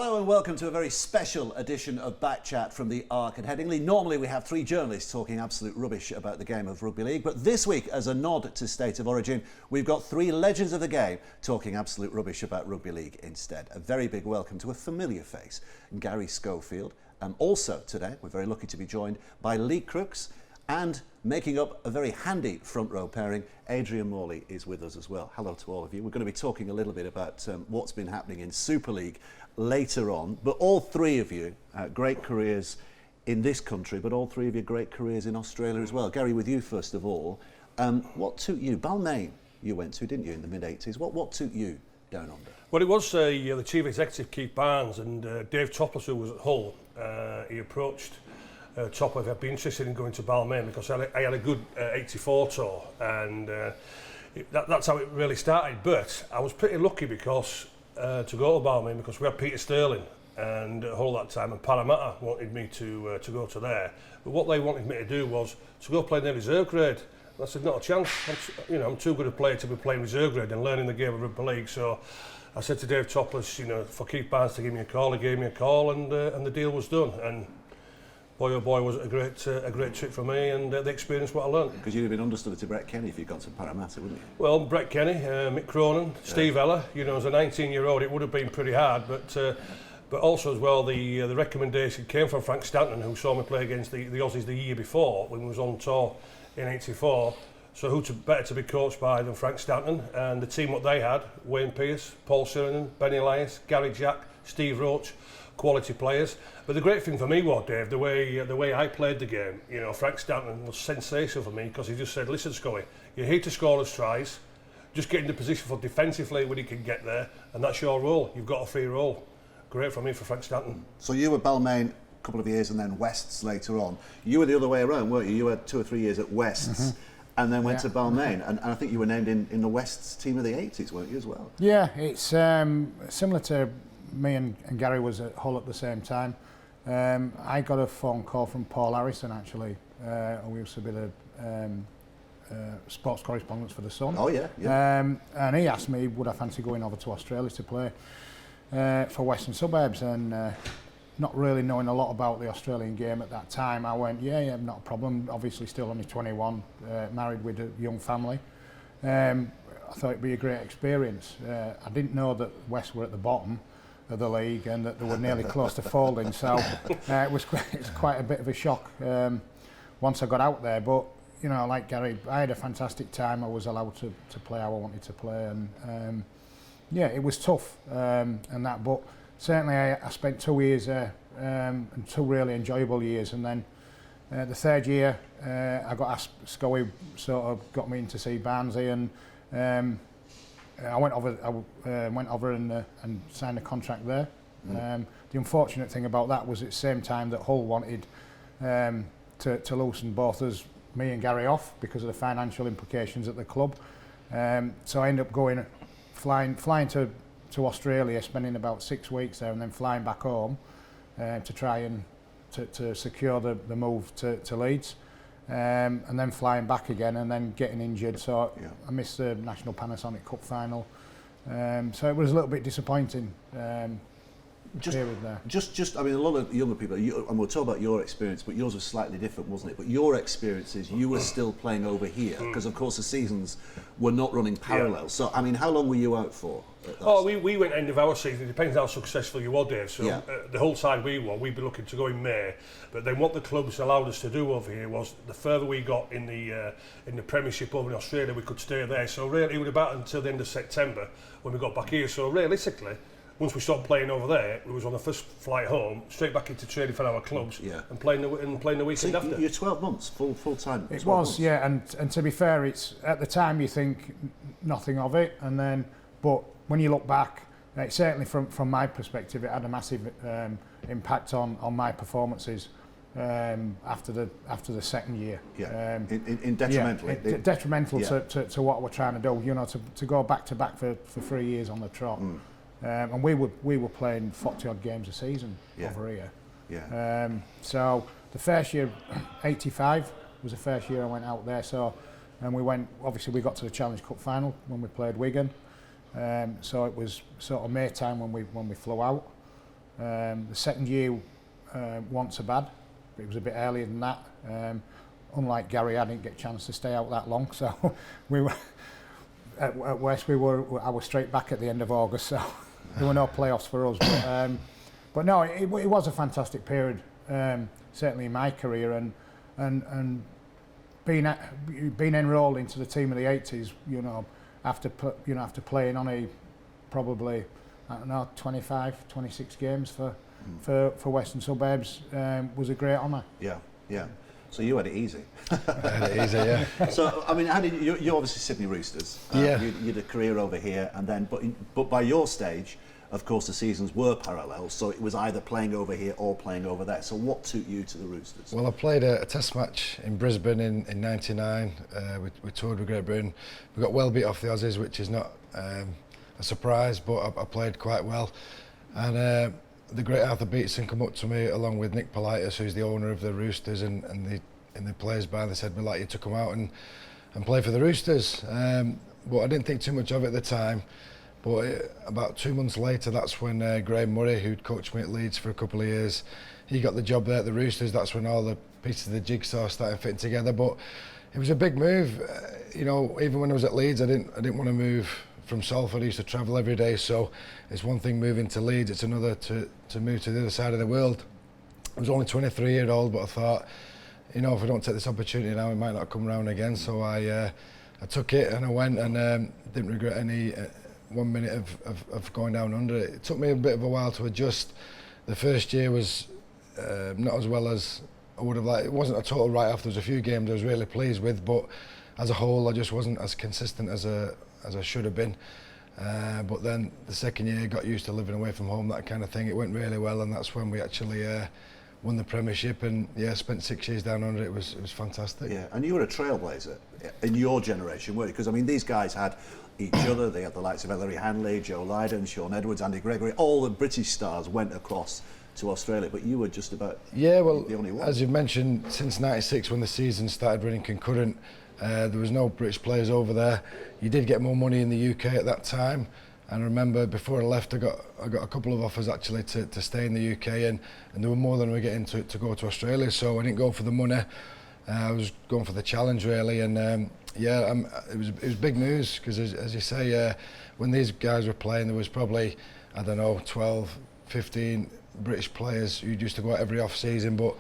Hello and welcome to a very special edition of Back Chat from the Ark at Headingley. Normally we have three journalists talking absolute rubbish about the game of rugby league, but this week, as a nod to State of Origin, we've got three legends of the game talking absolute rubbish about rugby league instead. A very big welcome to a familiar face, Garry Schofield. Also today, we're very lucky to be joined by Lee Crooks, and making up a very handy front row pairing, Adrian Morley is with us as well. Hello to all of you. We're going to be talking a little bit about what's been happening in Super League later on, but all three of you, great careers in this country, but all three of you great careers in Australia as well. Garry, with you first of all, what took you, Balmain you went to, didn't you, in the mid-80s, what took you down under? Well, it was the chief executive, Keith Barnes, and Dave Topless, who was at Hull. He approached Topless if I'd be interested in going to Balmain because I had a good 84 tour, and that's how it really started. But I was pretty lucky because to go to Balmain because we had Peter Sterling and Hull that time, and Parramatta wanted me to go to there. But what they wanted me to do was to go play in their reserve grade. And I said, not a chance. I'm too good a player to be playing reserve grade and learning the game of rugby league. So I said to Dave Topless, for Keith Barnes to give me a call. He gave me a call, and the deal was done. And boy, oh boy, was it a great trip for me, and the experience what I learned. Because you'd have been understudy to Brett Kenny if you'd gone to Parramatta, wouldn't you? Well, Brett Kenny, Mick Cronin, Steve Ella. As a 19-year-old, it would have been pretty hard, but also as well, the recommendation came from Frank Stanton, who saw me play against the Aussies the year before when we was on tour in '84. So who better to be coached by than Frank Stanton, and the team what they had: Wayne Pearce, Paul Sirenen, Benny Elias, Gary Jack, Steve Roach. Quality players. But the great thing for me was, Dave, the way I played the game. Frank Stanton was sensational for me because he just said, listen, Scully, you're here to score us tries, just get into position for defensively when you can get there, and that's your role. You've got a free role. Great for me for Frank Stanton. So you were Balmain a couple of years and then Wests later on. You were the other way around, weren't you? You had 2 or 3 years at Wests and then went to Balmain, and I think you were named in the Wests team of the 80s, weren't you, as well? Yeah, it's similar to me and Garry was at Hull at the same time. I got a phone call from Paul Harrison, actually, who used to be the sports correspondent for The Sun. Oh, yeah. And he asked me, would I fancy going over to Australia to play for Western Suburbs, and not really knowing a lot about the Australian game at that time, I went, yeah, not a problem. Obviously still only 21, married with a young family. I thought it'd be a great experience. I didn't know that West were at the bottom of the league and that they were nearly close to folding, so it was quite a bit of a shock once I got out there. But like Garry, I had a fantastic time. I was allowed to play how I wanted to play, and yeah, it was tough and that, but certainly I spent 2 years there, and 2 really enjoyable years. And then the third year I got asked, Scully sort of got me in to see Barnsley, and I went over and signed a contract there. The unfortunate thing about that was at the same time that Hull wanted to loosen both us, me and Garry, off because of the financial implications at the club. So I ended up flying to Australia, spending about 6 weeks there, and then flying back home to try and to secure the move to Leeds. And then flying back again and then getting injured, so I missed the National Panasonic Cup final, so it was a little bit disappointing period there. I mean, a lot of younger people, and we'll talk about your experience, but yours was slightly different, wasn't it? But your experiences, you were still playing over here because of course the seasons were not running parallel. So I mean, how long were you out for? We went end of our season. It depends how successful you are, Dave. So the whole side we'd be looking to go in May. But then what the clubs allowed us to do over here was, the further we got in the Premiership over in Australia, we could stay there. So really, it was about until the end of September when we got back here. So realistically, once we stopped playing over there, we was on the first flight home, straight back into training for our clubs, and playing the weekend after. You're 12 months, full time. It was, yeah, and to be fair, it's at the time you think nothing of it, and then, but when you look back, certainly from my perspective, it had a massive impact on my performances after the second year. In detrimental. Detrimental to what we're trying to do. To go back to back for 3 years on the trot. And we were playing 40 odd games a season over here. So the first year, 85 was the first year I went out there. So, and we got to the Challenge Cup final when we played Wigan. So it was sort of May time when we flew out. The second year wasn't so bad, but it was a bit earlier than that. Unlike Garry, I didn't get a chance to stay out that long, so we were at West. I was straight back at the end of August, so there were no playoffs for us. But no, it was a fantastic period, certainly in my career, and being enrolled into the team of the 80s, you know, after playing on probably, I don't know, 25, 26 games for Western Suburbs, was a great honour. Yeah, yeah. So you had it easy. I had it easy, yeah. So I mean, how did you're obviously Sydney Roosters. Yeah. You had a career over here, and then but by your stage, of course, the seasons were parallel. So it was either playing over here or playing over there. So what took you to the Roosters? Well, I played a test match in Brisbane in '99. We toured with Great Britain. We got well beat off the Aussies, which is not a surprise, but I played quite well. And the great Arthur Beatson come up to me along with Nick Politis, who's the owner of the Roosters, and the players bar. They said, "We'd like you to come out and play for the Roosters." But I didn't think too much of it at the time. But about 2 months later, that's when Graham Murray, who'd coached me at Leeds for a couple of years, he got the job there at the Roosters. That's when all the pieces of the jigsaw started fitting together. But it was a big move. You know, even when I was at Leeds, I didn't want to move from Salford. I used to travel every day, so it's one thing moving to Leeds, it's another to move to the other side of the world. I was only 23-year-old, but I thought, you know, if I don't take this opportunity now, it might not come round again. So I took it and I went, and didn't regret any 1 minute of going down under it. It took me a bit of a while to adjust. The first year was not as well as I would have liked. It wasn't a total write-off. There was a few games I was really pleased with, but as a whole, I just wasn't as consistent as I should have been. But then the second year, I got used to living away from home, that kind of thing. It went really well, and that's when we actually won the Premiership, and spent 6 years down under it. It was fantastic. Yeah, and you were a trailblazer in your generation, weren't you? Because I mean, these guys had each other. They had the likes of Ellery Hanley, Joe Lydon, Sean Edwards, Andy Gregory. All the British stars went across to Australia, but you were just about the only one. As you've mentioned, since '96, when the season started running concurrent, there was no British players over there. You did get more money in the UK at that time, and I remember before I left, I got a couple of offers actually to stay in the UK, and there were more than we were getting to go to Australia. So I didn't go for the money. I was going for the challenge really, and it was big news, because as you say, when these guys were playing, there was probably, I don't know, 12, 15 British players who used to go out every off season, but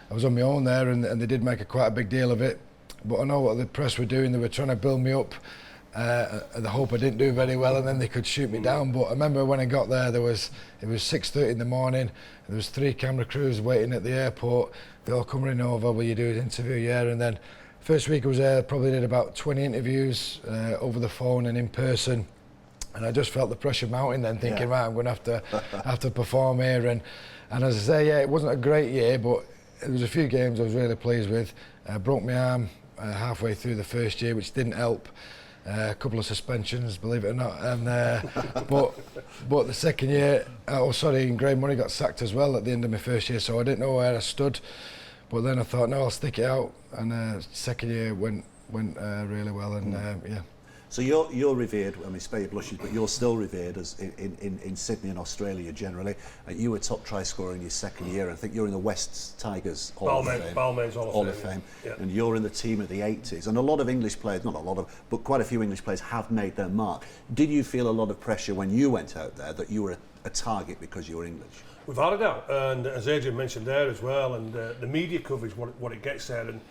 I was on my own there, and they did make quite a big deal of it. But I know what the press were doing. They were trying to build me up. I hope I didn't do very well, and then they could shoot me down. But I remember when I got there, it was 6:30 in the morning. There was 3 camera crews waiting at the airport. They all come running over. Will you do an interview? Yeah. And then first week I was there, probably did about 20 interviews over the phone and in person. And I just felt the pressure mounting then, thinking, right, I'm going to have to perform here. And as I say, it wasn't a great year, but there was a few games I was really pleased with. Broke my arm halfway through the first year, which didn't help. A couple of suspensions, believe it or not. And but the second year, and Graham Murray got sacked as well at the end of my first year, so I didn't know where I stood. But then I thought, no, I'll stick it out. And second year went really well, and So you're revered. I mean, spare your blushes, but you're still revered as in Sydney and Australia generally. You were top try scorer in your second year. I think you're in the West Tigers Hall of Fame. Balmain's Hall of Fame. Yeah. And you're in the team of the 80s. And a lot of English players, not a lot of, but quite a few English players have made their mark. Did you feel a lot of pressure when you went out there that you were a target because you were English? Without a doubt, and as Adrian mentioned there as well, and the media coverage, what it gets there, and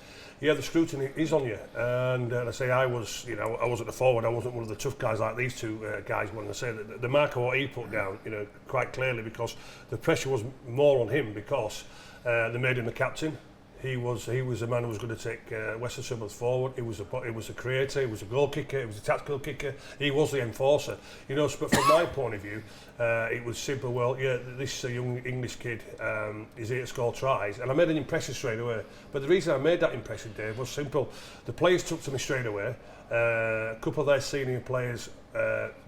the scrutiny is on you. And I say I wasn't the forward, I wasn't one of the tough guys like these two guys. When I say that the mark of what he put down, quite clearly, because the pressure was more on him, because they made him the captain. He was the man who was going to take Western Suburbs forward. He was a creator, he was a goal kicker, he was a tactical kicker, he was the enforcer. But from my point of view, it was simple. Well, this young English kid is here to score tries, and I made an impression straight away. But the reason I made that impression, Dave, was simple. The players took to me straight away. A couple of their senior players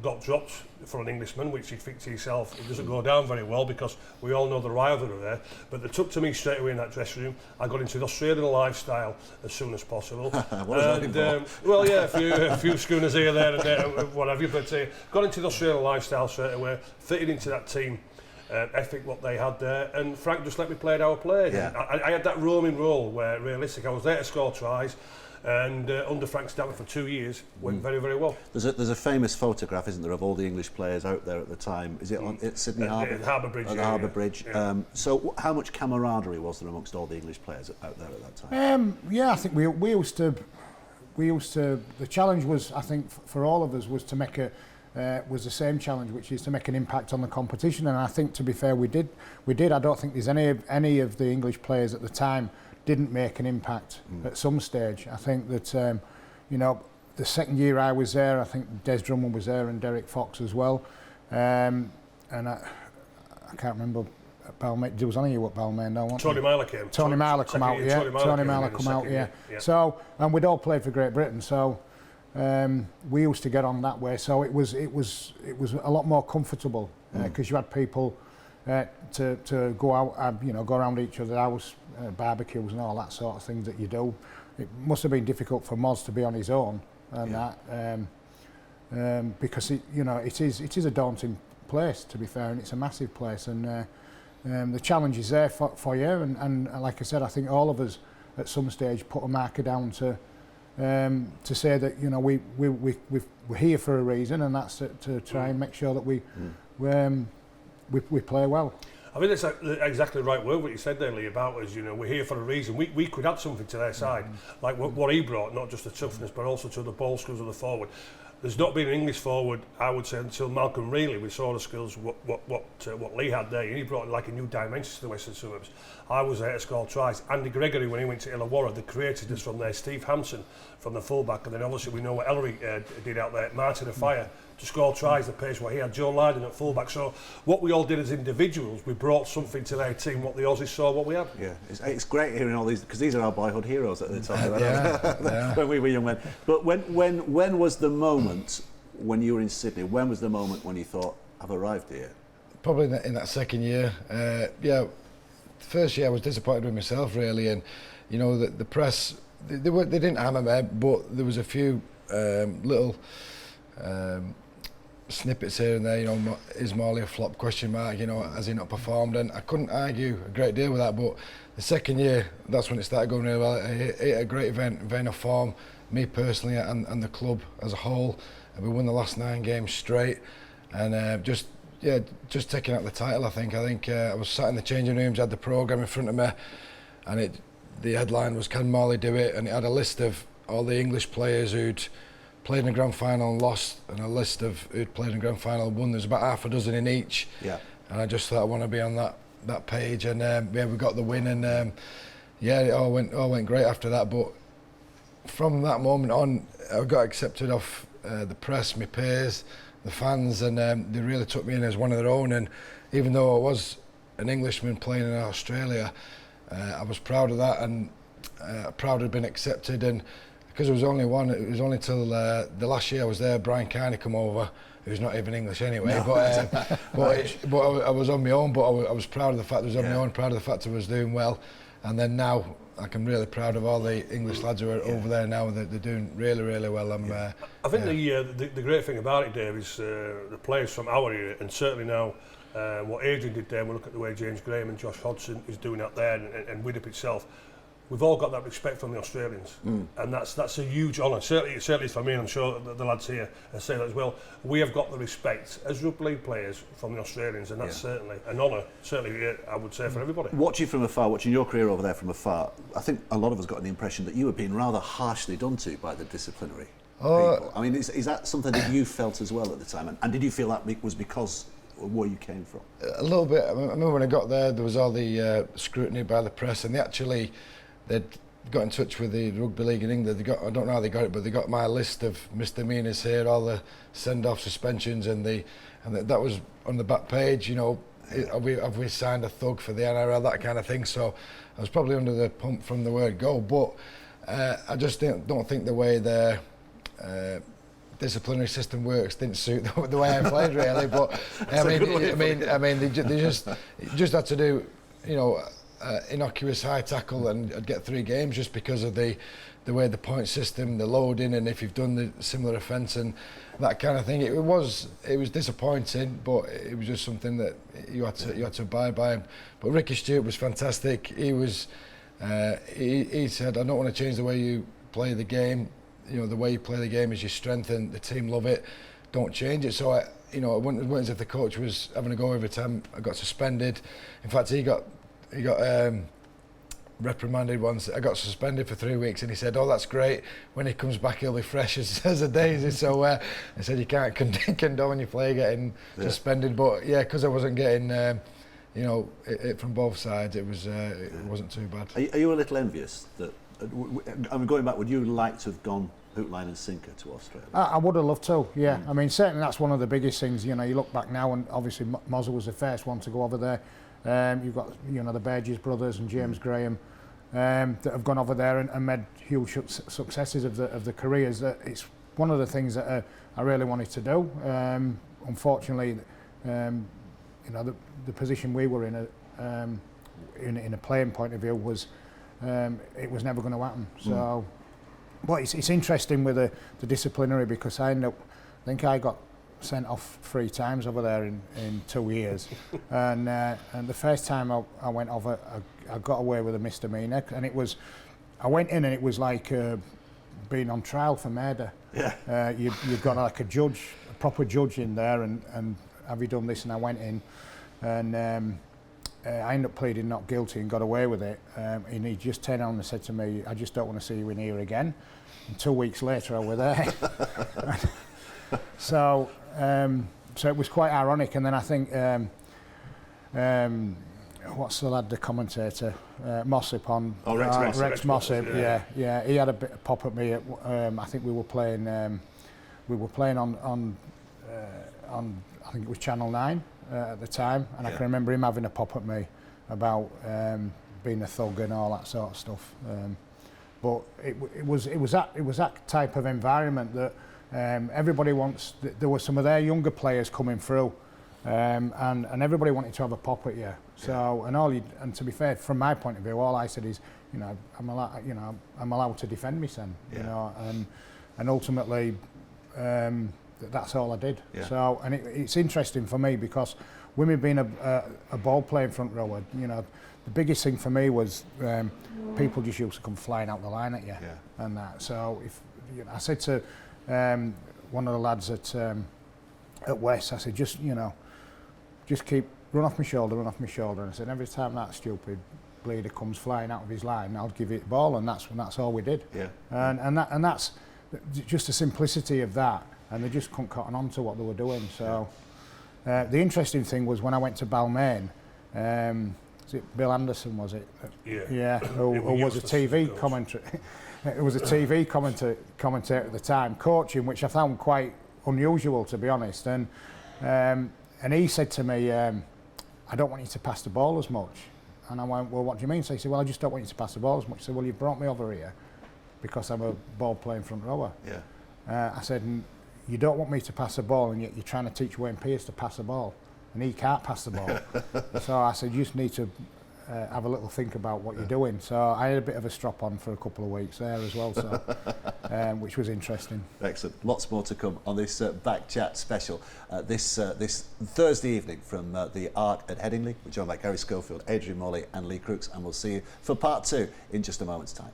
got dropped for an Englishman, which you think to yourself, it doesn't go down very well, because we all know the rivalry there. But they took to me straight away in that dressing room. I got into the Australian lifestyle as soon as possible. What does that involve? Well, a few schooners here, there, and there, what have you. But got into the Australian lifestyle straight away, fitted into that team. ethic what they had there, and Frank just let me play our play. Yeah. I had that roaming role where realistic I was there to score tries, and under Frank Stanley for 2 years went very, very well. There's a famous photograph, isn't there, of all the English players out there at the time? Is it at Sydney Harbour? Harbour Bridge. At the Harbour Bridge. Yeah. So how much camaraderie was there amongst all the English players out there at that time? Yeah, I think we used to. The challenge was, I think, for all of us, was to make was the same challenge, which is to make an impact on the competition. And I think, to be fair, we did. I don't think there's any of the English players at the time didn't make an impact at some stage. I think that the second year I was there, I think Des Drummond was there and Derek Fox as well. And I can't remember. Balmain, there was only you at Balmain, no one. Tony Myler came. Tony Myler come out, yeah. Tony Myler come out, yeah. So, and we'd all played for Great Britain, so we used to get on that way. So it was a lot more comfortable because you had people to go out, go around each other's house, barbecues and all that sort of things that you do. It must have been difficult for Moz to be on his own and that, because it is a daunting place, to be fair, and it's a massive place, and the challenge is there for you, and like I said, I think all of us at some stage put a marker down to say that we're here for a reason, and that's to try and make sure that we play well. I think that's exactly the right word what you said there, Lee, about us. We're here for a reason. We could add something to their side, like what he brought, not just the toughness, but also to the ball skills of the forward. There's not been an English forward, I would say, until Malcolm Reilly. We saw the skills what Lee had there, and he brought like a new dimension to the Western Suburbs. I was there to score tries. Andy Gregory, when he went to Illawarra, they created this from there. Steve Hampson from the fullback, and then obviously we know what Ellery did out there. Martin Afire to score tries, the pace what he had. Joe Lydon at fullback. So what we all did as individuals, we brought something to their team. What the Aussies saw, what we had. Yeah, it's great hearing all these, because these are our boyhood heroes at the time when we were young men. But when was the moment when you were in Sydney? When was the moment when you thought, I've arrived here? Probably in that second year. The first year I was disappointed with myself, really, and the press they didn't hammer me, but there was a few little snippets here and there. Is Morley a flop? ? Has he not performed? And I couldn't argue a great deal with that. But the second year, that's when it started going really well. It hit a great vein of form, me personally and the club as a whole. And we won the last 9 games straight, and just taking out the title. I think I was sat in the changing rooms, had the programme in front of me, and the headline was, "Can Morley do it?" And it had a list of all the English players who'd played in the grand final and lost, and a list of who'd played in the grand final and won. There's about half a dozen in each. Yeah. And I just thought I want to be on that page, and we got the win, and it all went great after that. But from that moment on, I got accepted off the press, my peers, the fans, and they really took me in as one of their own. And even though I was an Englishman playing in Australia, I was proud of that, and proud of being accepted. And because it was only till the last year I was there, Brian Carney come over, who's not even English anyway. No. But I was on my own, but I was proud of the fact I was on my own, proud of the fact I was doing well. And then now, I'm really proud of all the English lads who are over there now. They're doing really, really well. I think the great thing about it, Dave, is the players from our area, and certainly now what Adrian did there. We look at the way James Graham and Josh Hodgson is doing out there, and Widdop itself. We've all got that respect from the Australians, and that's a huge honour. Certainly for me, and I'm sure the lads here say that as well. We have got the respect as rugby league players from the Australians, and that's certainly an honour. Certainly, I would say, for everybody. Watching your career over there from afar, I think a lot of us got the impression that you were being rather harshly done to by the disciplinary people. I mean, is that something that you felt as well at the time? And did you feel that was because of where you came from? A little bit. I remember when I got there was all the scrutiny by the press, and they'd got in touch with the Rugby League in England. I don't know how they got it, but they got my list of misdemeanours here, all the send-off suspensions, and that was on the back page. Have we signed a thug for the NRL, that kind of thing. So I was probably under the pump from the word go. But I just don't think the way their disciplinary system works didn't suit the way I played, really. But I mean, they just had to do. innocuous high tackle and I'd get 3 games just because of the way the point system, the loading, and if you've done the similar offence and that kind of thing. It was disappointing, but it was just something that you had to abide by. But Ricky Stewart was fantastic. He said, I don't want to change the way you play the game. You know, the way you play the game is your strength and the team love it. Don't change it. So I went as if the coach was having a go every time I got suspended. In fact, he got reprimanded once. I got suspended for 3 weeks, and he said, "Oh, that's great. When he comes back, he'll be fresh as a daisy." So I said, "You can't condone your player getting suspended." But yeah, because I wasn't getting, it from both sides, it wasn't too bad. Are you a little envious that? I mean, going back, would you like to have gone hook, line and sinker to Australia? I would have loved to, yeah. I mean, certainly that's one of the biggest things. You know, you look back now, and obviously Mozza was the first one to go over there. You've got, the Burgess brothers and James Graham that have gone over there and made huge successes of the careers. It's one of the things that I really wanted to do. Unfortunately, the position we were in a playing point of view was it was never going to happen. So, but it's interesting with the disciplinary, because I think I got sent off 3 times over there in 2 years, and the first time I went over, I got away with a misdemeanor, and I went in and it was like being on trial for murder. Yeah. You've got like a proper judge in there, and have you done this? And I went in, and I ended up pleading not guilty and got away with it. And he just turned around and said to me, "I just don't want to see you in here again." And 2 weeks later, I was there. So it was quite ironic. And then I think, what's the lad, the commentator, Mossip on Rex Mossip, yeah, he had a bit of pop at me. I think we were playing on I think it was Channel 9 at the time, and I can remember him having a pop at me about being a thug and all that sort of stuff. But it was that type of environment that everybody wants. There were some of their younger players coming through, and everybody wanted to have a pop at you. So and to be fair, from my point of view, all I said is, I'm allowed to defend me, son. And ultimately, that's all I did. Yeah. So it's interesting for me, because women being a ball playing front rower, the biggest thing for me was people just used to come flying out the line at you, and that. So if I said to one of the lads at West, I said, just keep run off my shoulder. And I said, every time that stupid bleeder comes flying out of his line, I'll give it the ball, and that's all we did. Yeah. And that's just the simplicity of that, and they just couldn't cotton on to what they were doing. So the interesting thing was when I went to Balmain. Was it Bill Anderson, was it? Yeah. Who was a TV commentator. It was a TV commentator at the time, coaching, which I found quite unusual, to be honest. And he said to me, "I don't want you to pass the ball as much." And I went, "Well, what do you mean?" So he said, "Well, I just don't want you to pass the ball as much." I said, "Well, you brought me over here because I'm a ball playing front rower." Yeah. I said, "You don't want me to pass the ball, and yet you're trying to teach Wayne Pearce to pass the ball. And he can't pass the ball." So I said, "You just need to have a little think about what you're doing." So I had a bit of a strop on for a couple of weeks there as well, so which was interesting. Excellent. Lots more to come on this Back Chat special this Thursday evening from the Arc at Headingley. We're joined by Garry Schofield, Adrian Morley and Lee Crooks, and we'll see you for part 2 in just a moment's time.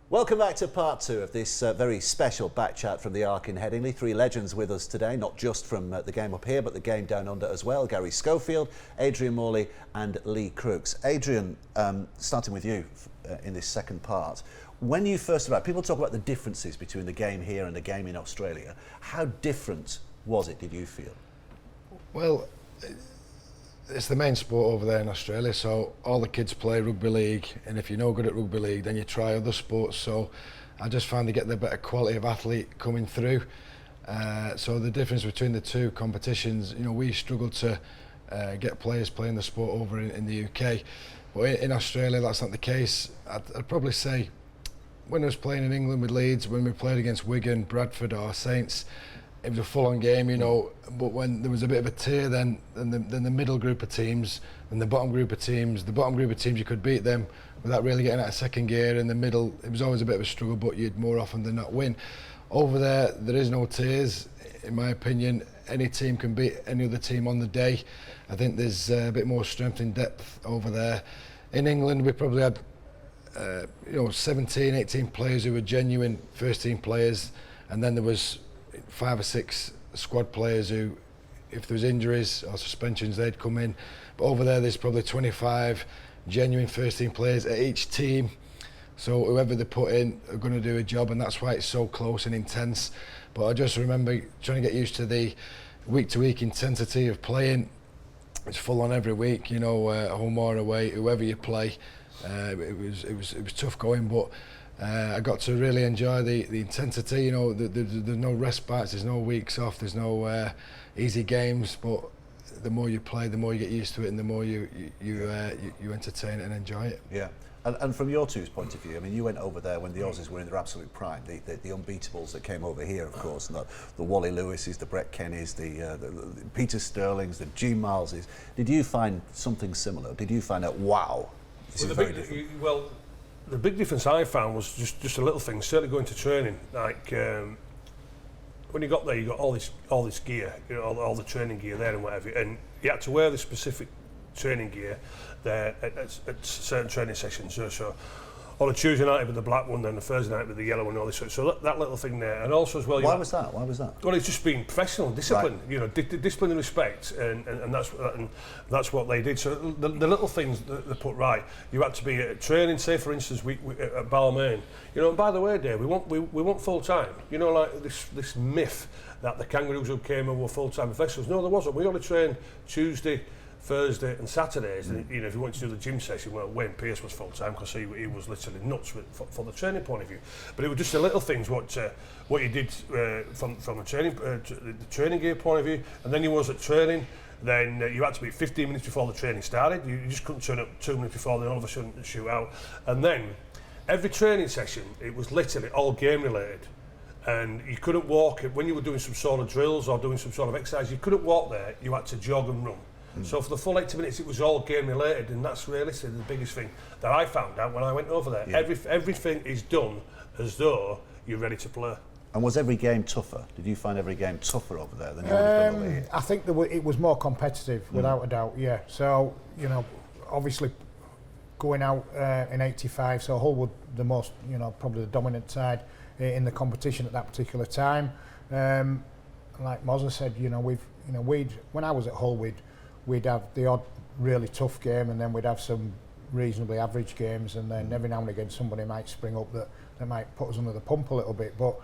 Welcome back to part 2 of this very special Back Chat from the Arc in Headingley. 3 legends with us today, not just from the game up here, but the game down under as well. Garry Schofield, Adrian Morley and Lee Crooks. Adrian, starting with you in this second part, when you first arrived, people talk about the differences between the game here and the game in Australia. How different was it, did you feel? Well, it's the main sport over there in Australia, so all the kids play rugby league, and if you're no good at rugby league, then you try other sports. So I just find they get the better quality of athlete coming through. So the difference between the two competitions, you know, we struggled to get players playing the sport over in the UK, but in Australia that's not the case. I'd probably say when I was playing in England with Leeds, when we played against Wigan, Bradford or Saints, it was a full-on game, you know. But when there was a bit of a tier, then the middle group of teams and the bottom group of teams. The bottom group of teams, you could beat them without really getting out of second gear. In the middle, it was always a bit of a struggle, but you'd more often than not win. Over there is no tiers, in my opinion. Any team can beat any other team on the day. I think there's a bit more strength in depth over there. In England, we probably had 17, 18 players who were genuine first-team players, and then there was 5 or 6 squad players who, if there was injuries or suspensions, they'd come in. But over there's probably 25 genuine first-team players at each team. So whoever they put in are going to do a job, and that's why it's so close and intense. But I just remember trying to get used to the week-to-week intensity of playing. It's full on every week, you know, home or away, whoever you play. It was tough going, but I got to really enjoy the intensity. You know, there's no respites, there's no weeks off, there's no easy games. But the more you play, the more you get used to it, and the more you entertain it and enjoy it. Yeah. And from your two's point of view, I mean, you went over there when the Aussies were in their absolute prime, the unbeatables that came over here, of course, and the Wally Lewises, the Brett Kennys, the Peter Sterlings, the G Mileses. Did you find something similar? Did you find out, wow, this is very different? Well, the big difference I found was just a little thing, certainly going to training. Like, when you got there, you got all this gear, you know, all the training gear there and whatever, and you had to wear the specific training gear there at certain training sessions. So on a Tuesday night with the black one, then the Thursday night with the yellow one, all this. So that little thing there, and also as well. Why was that? Well, it's just being professional, discipline. Right. You know, discipline and respect, and that's what they did. So the little things that they put right. You had to be at training, say for instance, we at Balmain. You know, and by the way, Dave, we want full time. You know, like this myth that the Kangaroos who came over were full time professionals. No, there wasn't. We only trained Tuesday, Thursday and Saturdays, and you know, if you wanted to do the gym session, well, Wayne Pearce was full time because he was literally nuts for the training point of view. But it was just the little things what you did from the training gear point of view, and then you was at training. Then you had to be 15 minutes before the training started. You just couldn't turn up 2 minutes before, then all of a sudden shoot out. And then every training session, it was literally all game related. And you couldn't walk when you were doing some sort of drills or doing some sort of exercise. You couldn't walk there. You had to jog and run. So for the full 80 minutes, it was all game related, and that's really the biggest thing that I found out when I went over there. Yeah. Everything is done as though you're ready to play. And was every game tougher? Did you find every game tougher over there than you would have done over here? I think it was more competitive, without a doubt. Yeah. So you know, obviously going out in '85, so Hull were the most, you know, probably the dominant side in the competition at that particular time. Like Mozza said, you know, when I was at Hull, we'd have the odd really tough game, and then we'd have some reasonably average games, and then every now and again somebody might spring up that might put us under the pump a little bit. But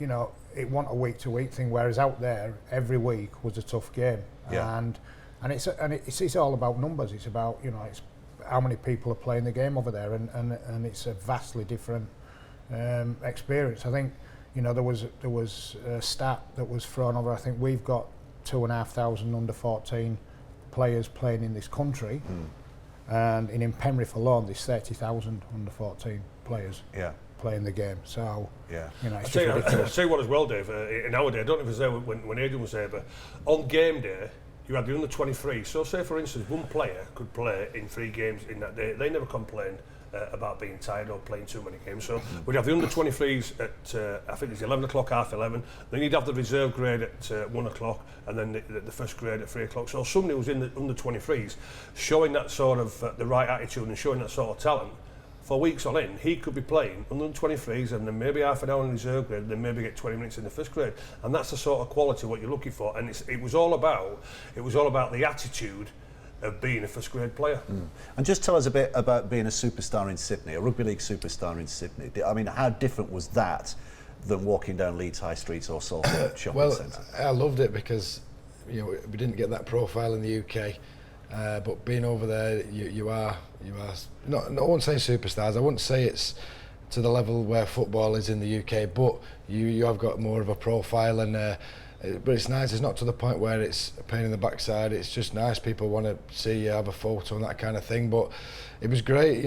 you know, it wasn't a week-to-week thing, whereas out there every week was a tough game. Yeah. And it's all about numbers. It's about, you know, it's how many people are playing the game over there, and it's a vastly different experience. I think, you know, there was a stat that was thrown over. I think we've got 2,500 under 14 players playing in this country, and in Penrith alone there's 30,000 under 14 players playing the game. So you know, it's just ridiculous. I'll tell you what as well, Dave, in our day, I don't know if it was there when Adrian was there, but on game day you had the under 23. So say for instance one player could play in 3 games in that day. They never complained about being tired or playing too many games. So we'd have the under 23s at I think it's 11 o'clock, half 11. Then you'd have the reserve grade at 1 o'clock, and then the first grade at 3 o'clock. So somebody who was in the under 23s, showing that sort of the right attitude and showing that sort of talent, for weeks on end, he could be playing under 23s and then maybe half an hour in reserve grade, and then maybe get 20 minutes in the first grade. And that's the sort of quality what you're looking for. And it was all about the attitude of being a first grade player. And just tell us a bit about being a superstar in Sydney, a rugby league superstar in Sydney. I mean, how different was that than walking down Leeds High Street or Salford Shopping Centre? I loved it because we didn't get that profile in the UK, but being over there, you are not. I won't say superstars. I wouldn't say it's to the level where football is in the UK, but you have got more of a profile, and but it's nice. It's not to the point where it's a pain in the backside. It's just nice. People want to see you, have a photo and that kind of thing. But it was great.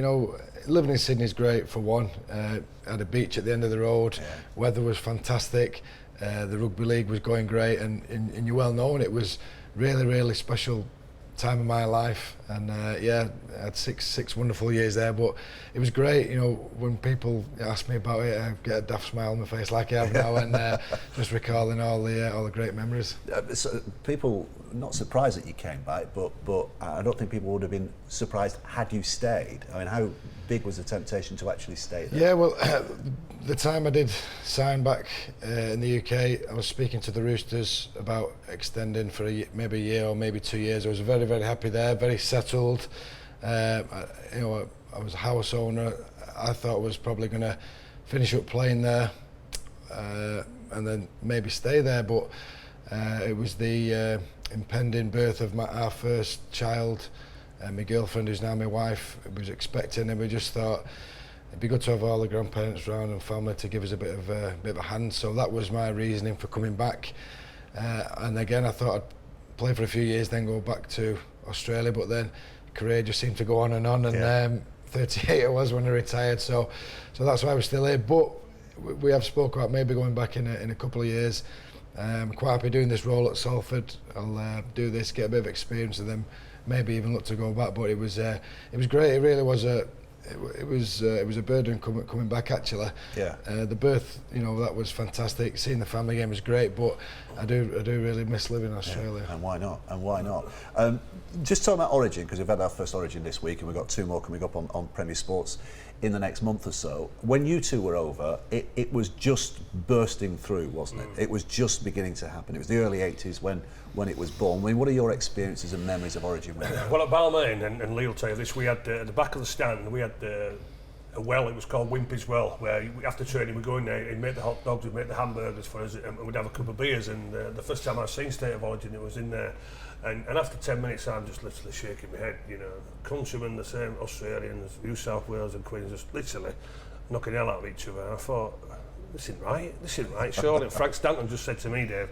Living in Sydney is great for one. Had a beach at the end of the road. Yeah. Weather was fantastic. The rugby league was going great, and you're well known. It was really, really special time of my life, and I had six wonderful years there. But it was great. When people ask me about it, I get a daft smile on my face like I have now, and just recalling all the great memories. So people not surprised that you came back, but I don't think people would have been surprised had you stayed. I mean, how big was the temptation to actually stay there? Yeah, well, the time I did sign back in the UK, I was speaking to the Roosters about extending for maybe a year or maybe 2 years. I was very, very happy there, very settled. I was a house owner. I thought I was probably going to finish up playing there and then maybe stay there, but it was the impending birth of our first child. My girlfriend, who's now my wife, was expecting, and we just thought it'd be good to have all the grandparents around and family to give us a bit of a hand. So that was my reasoning for coming back. And again, I thought I'd play for a few years, then go back to Australia. But then career just seemed to go on. And 38 I was when I retired. So that's why I was still here. But we have spoke about maybe going back in a couple of years. I'm quite happy doing this role at Salford. I'll do this, get a bit of experience, and then maybe even look to go back. But it was great. It really was it was a burden coming back actually. Yeah. The birth, that was fantastic. Seeing the family game was great, but I do really miss living in Australia. Yeah. And why not? Just talking about Origin, because we've had our first Origin this week, and we've got 2 more coming up on Premier Sports in the next month or so. When you two were over, it was just bursting through, wasn't it? It was just beginning to happen. It was the early 80s when it was born. I mean, what are your experiences and memories of Origin? Well, at Balmain, and Lee will tell you this, we had at the back of the stand, we had a well, it was called Wimpy's Well, where after training we'd go in there, he'd make the hot dogs, he'd make the hamburgers for us, and we'd have a couple of beers. And the first time I'd seen State of Origin, it was in there. And after 10 minutes, I'm just literally shaking my head. Countrymen, the same Australians, New South Wales and Queens, just literally knocking the hell out of each other. And I thought, this isn't right, surely. And Frank Stanton just said to me, Dave,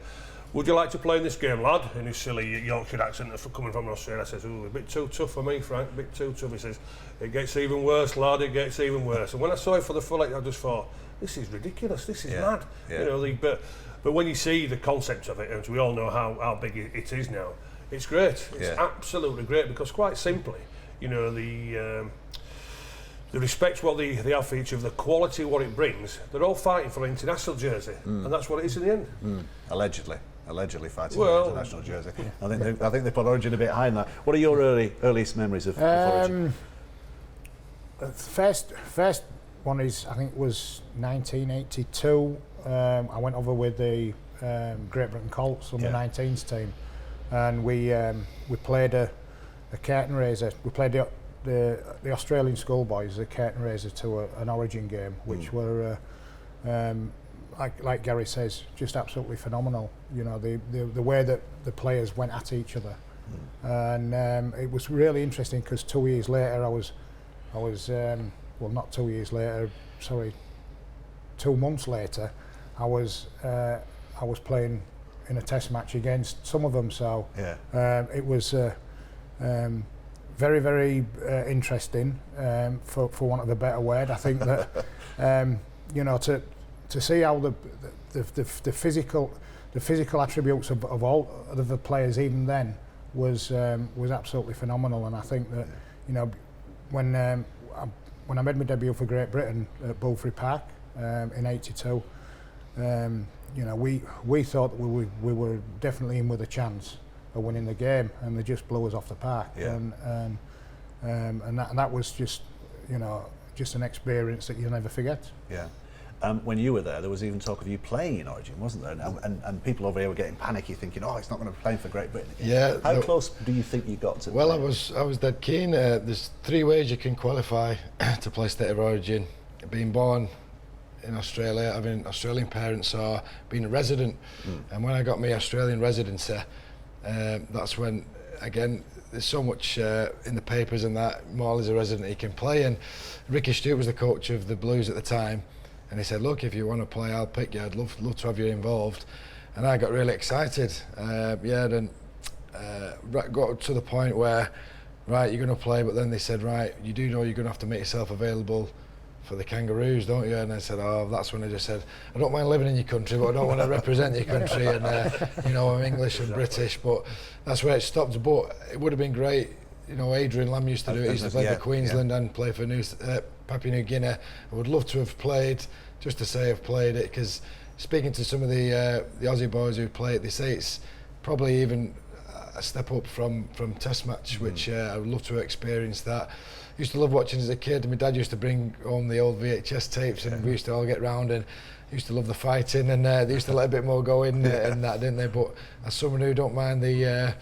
would you like to play in this game, lad? In his silly Yorkshire accent coming from Australia. I says, a bit too tough for me, Frank, a bit too tough. He says, it gets even worse, lad, it gets even worse. And when I saw it for the full, I just thought, this is ridiculous, this is mad. Yeah. But when you see the concept of it, and we all know how big it is now, it's great. It's absolutely great, because quite simply, the respect what they have for each other, the quality what it brings, they're all fighting for an international jersey, and that's what it is in the end. Allegedly fighting for an international jersey. I think they put Origin a bit high in that. What are your earliest memories of Origin? First one is, I think, was 1982. I went over with the Great Britain Colts on the 19s team, and we played a curtain raiser. We played the Australian schoolboys, a curtain raiser to an Origin game, which were like Garry says, just absolutely phenomenal. The way that the players went at each other, and it was really interesting, because 2 years later I was well, not 2 years later, sorry, 2 months later, I was playing in a test match against some of them. So it was very, very interesting, for want of a better word. I think that to see how the physical attributes of all of the players even then was absolutely phenomenal. And I think that when I made my debut for Great Britain at Bulfrey Park in '82, we thought we were definitely in with a chance of winning the game, and they just blew us off the park. And that was just an experience that you'll never forget. Yeah. when you were there was even talk of you playing in Origin, wasn't there? And people over here were getting panicky, thinking, "Oh, he's not going to be playing for Great Britain." Yeah. How close do you think you got to? Well, I was dead keen. There's 3 ways you can qualify to play State of Origin: being born in Australia, having Australian parents, or being a resident. And when I got my Australian residency, that's when, again, there's so much in the papers and that Morley's a resident, he can play. And Ricky Stewart was the coach of the Blues at the time, and he said, "Look, if you want to play, I'll pick you. I'd love to have you involved." And I got really excited. Then got to the point where, right, you're going to play, but then they said, right, you do know you're going to have to make yourself available for the Kangaroos, don't you? And I said, oh, that's when I just said, I don't mind living in your country, but I don't want to represent your country. And you know, I'm English and British, but that's where it stopped. But it would have been great. You know, Adrian Lamb used to do it. He used to play for Queensland and play for Papua New Guinea. I would love to have played, just to say I've played it, because speaking to some of the Aussie boys who play it, they say it's probably even a step up from Test match, which I would love to have experienced that. Used to love watching as a kid, and my dad used to bring home the old VHS tapes, and we used to all get round and used to love the fighting, and they used to let a bit more go in and that, didn't they? But as someone who don't mind the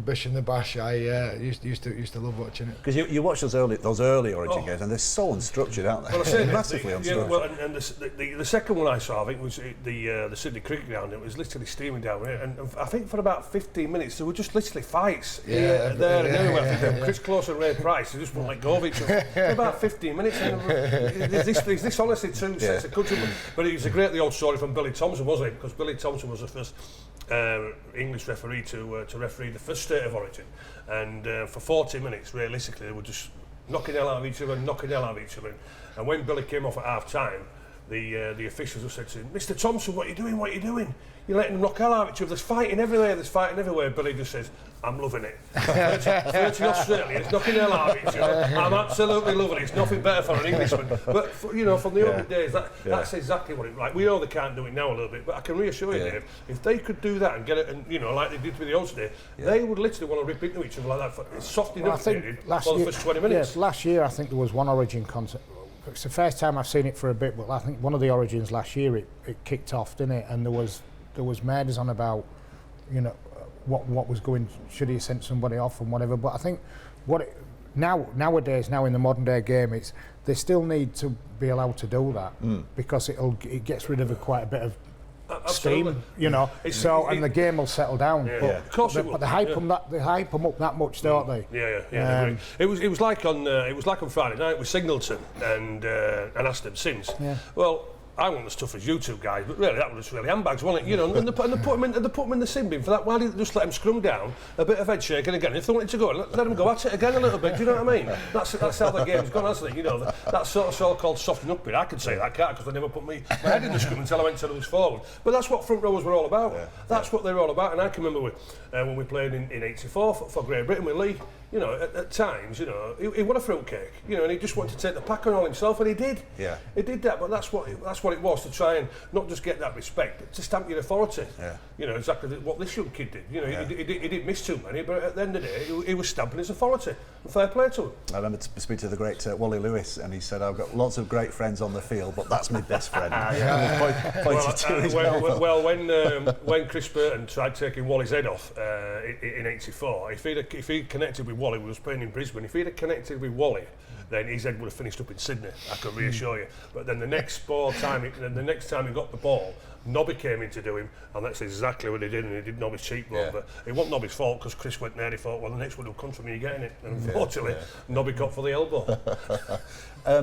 bish and the bash, I used to love watching it. Because you watch those early Origin games, and they're so unstructured, aren't they? Well, I said massively unstructured. Well, and the second one I saw, I think, was the Sydney Cricket Ground. It was literally steaming down here, and I think for about 15 minutes there were just literally fights there and everywhere. I think Chris Close and Ray Price, they just wouldn't let go of each other. For about 15 minutes. And there's this honestly two sets of countrymen. But it was a great old story from Billy Thompson, wasn't it? Because Billy Thompson was the first English referee to referee the first State of Origin, and for 40 minutes realistically they were just knocking the hell out of each other, and when Billy came off at half time, the officials have said to him, "Mr. Thompson, what are you doing? You're letting them knock hell out of each other, there's fighting everywhere." Billy just says, "I'm loving it." 30 Australians knocking the hell out of each other, I'm absolutely loving it. It's nothing better for an Englishman. But you know, from the old days, that's exactly what it's like. We know they can't do it now a little bit, but I can reassure you, Dave, if they could do that and get it, and you know, like they did with the Oz day, they would literally want to rip into each other like that. It's soft enough for the first 20 minutes. Yeah, last year I think there was one Origin concert. It's the first time I've seen it for a bit, but I think one of the Origins last year it kicked off, didn't it? And there was murders on about, you know, what was going, should he have sent somebody off and whatever. But I think nowadays in the modern day game, they still need to be allowed to do that because it gets rid of quite a bit of steam, you know. And the game will settle down. Yeah, but, of course it will. But they hype them up that much, don't they? Yeah. It was like on Friday night with Singleton and Aston Sims. Yeah. Well, I wasn't as tough as you two guys, but really that was just really handbags, wasn't it? You know, and they put him in the sin bin for that. Why didn't they just let him scrum down, a bit of head shaking again? If they wanted to go, let them go at it again a little bit. Do you know what I mean? That's how the game's gone, hasn't it? You know, that sort of so-called softening up bit. I can say that, can't, because they never put my head in the scrum until I went to lose forward. But that's what front rowers were all about. That's what they were all about. And I can remember when we played in '84 for Great Britain with Lee. You know, at times, you know, he won a fruitcake, you know, and he just wanted to take the pack on all himself, and he did. Yeah. He did that, but that's what it was, to try and not just get that respect, but to stamp your authority. Yeah. You know, exactly what this young kid did. You know, he didn't miss too many, but at the end of the day, he was stamping his authority. And fair play to him. I remember speaking to the great Wally Lewis, and he said, "I've got lots of great friends on the field, but that's my best friend." When Chris Burton tried taking Wally's head off in '84, if he'd connected with Wally, we was playing in Brisbane. If he'd have connected with Wally, then his head would have finished up in Sydney. I can reassure you. But then the next time he got the ball, Nobby came in to do him, and that's exactly what he did. And he did Nobby's cheekbone, but it wasn't Nobby's fault, because Chris went there. He thought, well, the next one will come from me getting it. And unfortunately, Nobby got for the elbow. I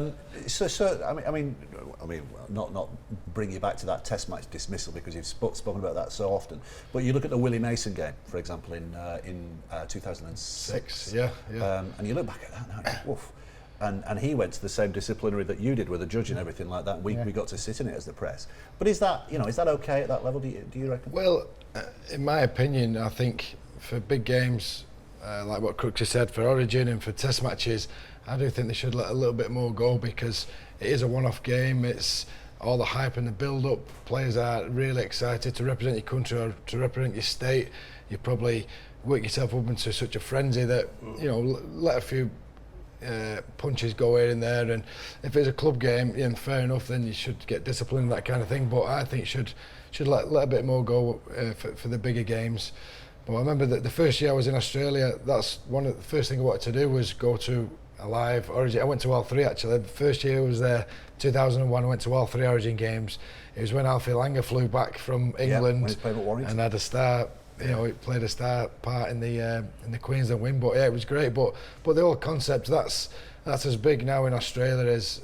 mean, not bring you back to that Test match dismissal, because you've spoken about that so often. But you look at the Willie Mason game, for example, in 2006. And you look back at that now, woof. And he went to the same disciplinary that you did with the judge and everything like that. And we got to sit in it as the press. But is that okay at that level? Do you reckon? Well, in my opinion, I think for big games, like what Crooks has said, for Origin and for Test matches, I do think they should let a little bit more go, because it is a one-off game. It's all the hype and the build-up. Players are really excited to represent your country or to represent your state. You probably work yourself up into such a frenzy that, you know, let a few punches go here and there, and if it's a club game, yeah, fair enough, then you should get disciplined, that kind of thing. But I think should let a bit more go for the bigger games. But I remember that the first year I was in Australia, that's one of the first thing I wanted to do was go to a live Origin. I went to all three actually. The first year I was there, 2001, I went to all three Origin games. It was when Alfie Langer flew back from England and had a star. You know, he played a star part in the Queensland win. But yeah, it was great. But the whole concept, that's as big now in Australia as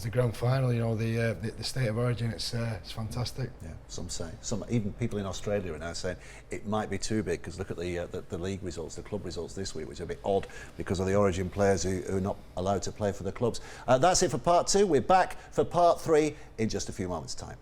the grand final. You know, the state of origin. It's fantastic. Yeah, some even people in Australia are now saying it might be too big, because look at the league results, the club results this week, which are a bit odd because of the origin players who are not allowed to play for the clubs. That's it for part 2. We're back for part 3 in just a few moments' time.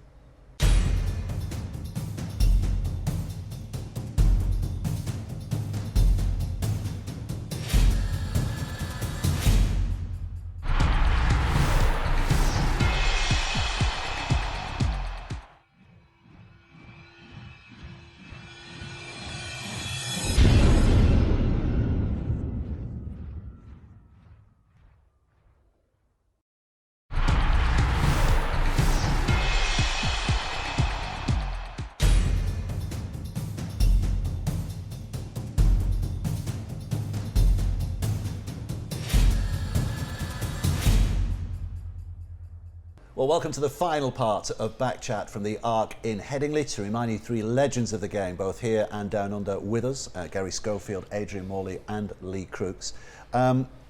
Well, welcome to the final part of Backchat from the Arc in Headingley. To remind you, 3 legends of the game, both here and down under, with us, Garry Schofield, Adrian Morley and Lee Crooks.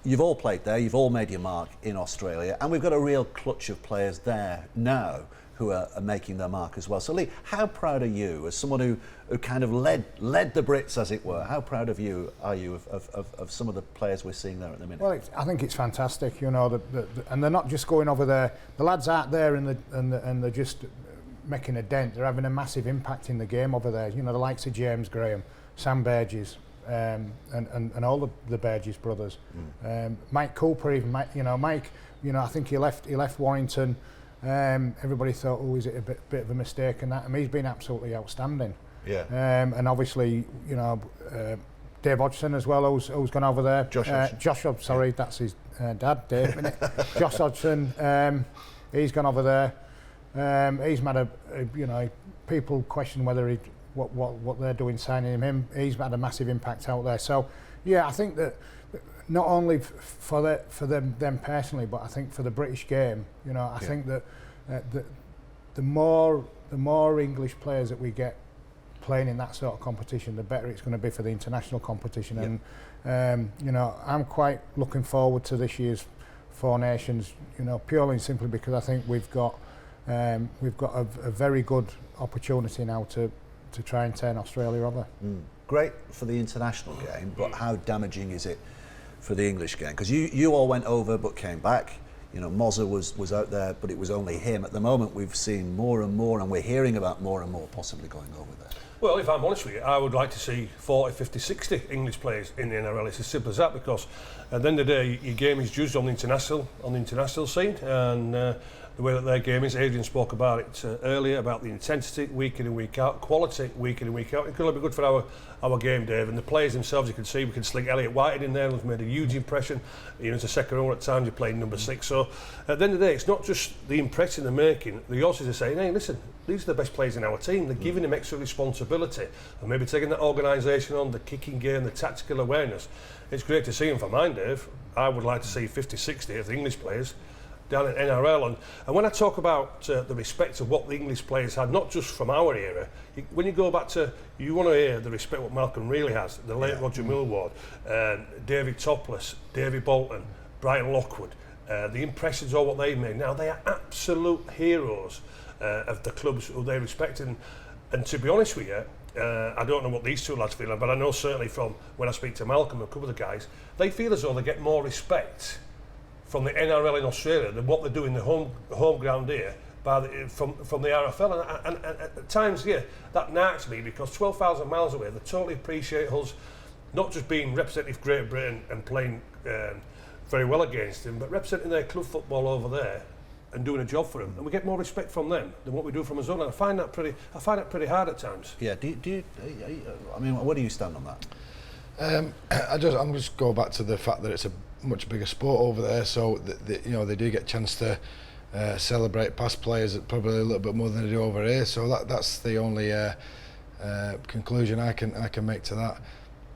You've all played there, you've all made your mark in Australia, and we've got a real clutch of players there now who are making their mark as well. So Lee, how proud are you, as someone who kind of led the Brits, as it were, how proud of you are you of some of the players we're seeing there at the minute? Well, I think it's fantastic, you know, and they're not just going over there. The lads aren't there and they're just making a dent. They're having a massive impact in the game over there. You know, the likes of James Graham, Sam Burgess, and all the Burgess brothers. Mike Cooper, even Mike, I think he left Warrington. Everybody thought, oh, is it a bit of a mistake and that? I mean, he's been absolutely outstanding. Yeah. And obviously, Dave Hodgson as well, who's gone over there. Josh, sorry, that's his dad, Dave, isn't it? Josh Hodgson, he's gone over there. He's made people question whether what they're doing signing him. He's had a massive impact out there. So, yeah, I think that not only for them personally, but I think for the British game, I think that the more English players that we get playing in that sort of competition, the better it's going to be for the international competition. And I'm quite looking forward to this year's Four Nations, purely and simply because I think we've got a very good opportunity now to try and turn Australia over. Great for the international game, but how damaging is it for the English game? Because you all went over but came back. Mozza was out there, but it was only him. At the moment, we've seen more and more, and we're hearing about more and more possibly going over there. Well, if I'm honest with you, I would like to see 40, 50, 60 English players in the NRL. It's as simple as that, because at the end of the day, your game is judged on the international scene, and the way that their game is. Adrian spoke about it earlier, about the intensity, week in and week out, quality, week in and week out. It's going to be good for our game, Dave. And the players themselves, you can see, we can sling Elliot Whitehead in there, who's made a huge impression. As a second rower at times, you're playing number 6. So at the end of the day, it's not just the impression they're making. The Aussies are saying, hey, listen, these are the best players in our team. They're giving them extra responsibility and maybe taking that organisation on, the kicking game, the tactical awareness. It's great to see them for mine, Dave. I would like to see 50, 60 of the English players down at NRL. And when I talk about the respect of what the English players had, not just from our era, when you go back to, you want to hear the respect what Malcolm really has, the late Roger Millward, David Topless, David Bolton, Brian Lockwood, the impressions of what they've made. Now, they are absolute heroes of the clubs who they respect. And to be honest with you, I don't know what these two lads feel, but I know certainly from when I speak to Malcolm and a couple of the guys, they feel as though they get more respect from the NRL in Australia than what they do in the home ground here from the RFL. And at times, that narks me, because 12,000 miles away, they totally appreciate us not just being representative of Great Britain and playing very well against them, but representing their club football over there and doing a job for them. And we get more respect from them than what we do from us own. And I find that pretty hard at times. Yeah. Do you, where do you stand on that? I'm just go back to the fact that it's a much bigger sport over there, so you know, they do get a chance to celebrate past players probably a little bit more than they do over here. So that's the only conclusion I can make to that.